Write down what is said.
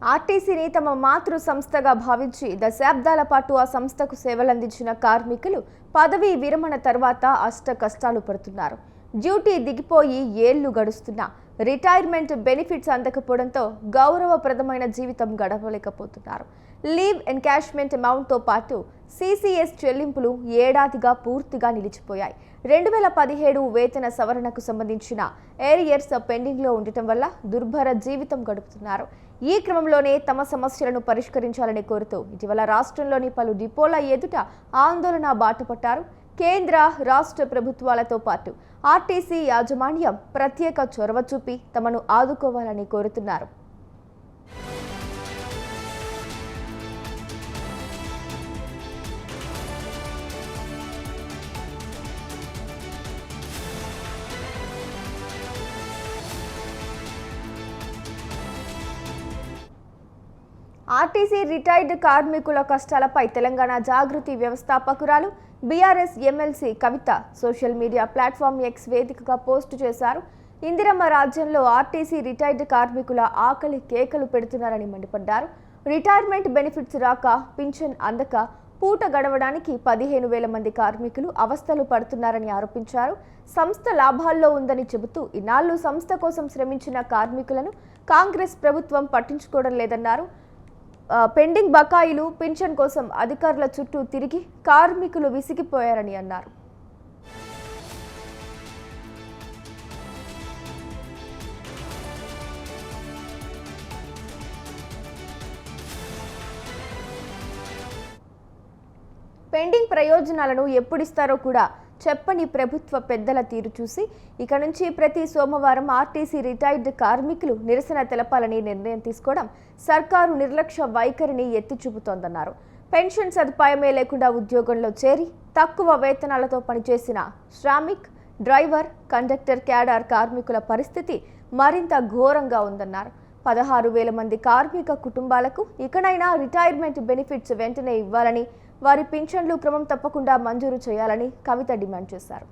ఆర్టీసీని తమ మాతృ సంస్థగా భావించి దశాబ్దాల పాటు ఆ సంస్థకు సేవలందించిన కార్మికులు పదవీ విరమణ తర్వాత అష్ట కష్టాలు పడుతున్నారు. డ్యూటీ దిగిపోయి ఏళ్లు గడుస్తున్నా రిటైర్మెంట్ బెనిఫిట్స్ అందకపోవడంతో గౌరవప్రదమైన జీవితం గడపలేకపోతున్నారు. లీవ్ ఎన్కాష్మెంట్ అమౌంట్తో పాటు సిసిఎస్ చెల్లింపులు ఏడాదిగా పూర్తిగా నిలిచిపోయాయి. 2017 వేతన సవరణకు సంబంధించిన ఏరియర్స్ పెండింగ్లో ఉండటం వల్ల దుర్భర జీవితం గడుపుతున్నారు. ఈ క్రమంలోనే తమ సమస్యలను పరిష్కరించాలని కోరుతూ ఇటీవల రాష్ట్రంలోని పలు డిపోల ఎదుట ఆందోళన బాటపట్టారు. కేంద్ర రాష్ట్ర ప్రభుత్వాలతో పాటు ఆర్టీసీ యాజమాన్యం ప్రత్యేక చొరవ చూపి తమను ఆదుకోవాలని కోరుతున్నారు. ఆర్టీసీ రిటైర్డ్ కార్మికుల కష్టాలపై తెలంగాణ జాగృతి వ్యవస్థాపకురాలు బీఆర్ఎస్ ఎమ్మెల్సీ కవిత సోషల్ మీడియా ప్లాట్ఫామ్ ఎక్స్ వేదికగా పోస్టు చేశారు. ఇందిరమ్మ రాజ్యంలో ఆర్టీసీ రిటైర్డ్ కార్మికుల ఆకలి కేకలు పెడుతున్నారని మండిపడ్డారు. రిటైర్మెంట్ బెనిఫిట్స్ రాక, పింఛన్ అందక పూట గడవడానికి 15,000 మంది కార్మికులు అవస్థలు పడుతున్నారని ఆరోపించారు. సంస్థ లాభాల్లో ఉందని చెబుతూ ఇన్నాళ్లు సంస్థ కోసం శ్రమించిన కార్మికులను కాంగ్రెస్ ప్రభుత్వం పట్టించుకోవడం లేదన్నారు. పెండింగ్ బకాయిలు, పింఛన్ కోసం అధికారుల చుట్టూ తిరిగి కార్మికులు విసిగిపోయారని అన్నారు. పెండింగ్ ప్రయోజనాలను ఎప్పుడిస్తారో కూడా చెప్పని ప్రభుత్వ పెద్దల తీరు చూసి ఇక నుంచి ప్రతి సోమవారం ఆర్టీసీ రిటైర్డ్ కార్మికులు నిరసన తెలపాలని నిర్ణయం తీసుకోవడం సర్కారు నిర్లక్ష్య వైఖరిని ఎత్తి చూపుతోందన్నారు. పెన్షన్ సదుపాయమే లేకుండా ఉద్యోగంలో చేరి తక్కువ వేతనాలతో పనిచేసిన శ్రామిక్, డ్రైవర్, కండక్టర్, క్యాడర్ కార్మికుల పరిస్థితి మరింత ఘోరంగా ఉందన్నారు. 16,000 మంది కార్మిక కుటుంబాలకు ఇకనైనా రిటైర్మెంట్ బెనిఫిట్స్ వెంటనే ఇవ్వాలని, వారి పింఛన్లు క్రమం తప్పకుండా మంజూరు చేయాలని కవిత డిమాండ్ చేశారు.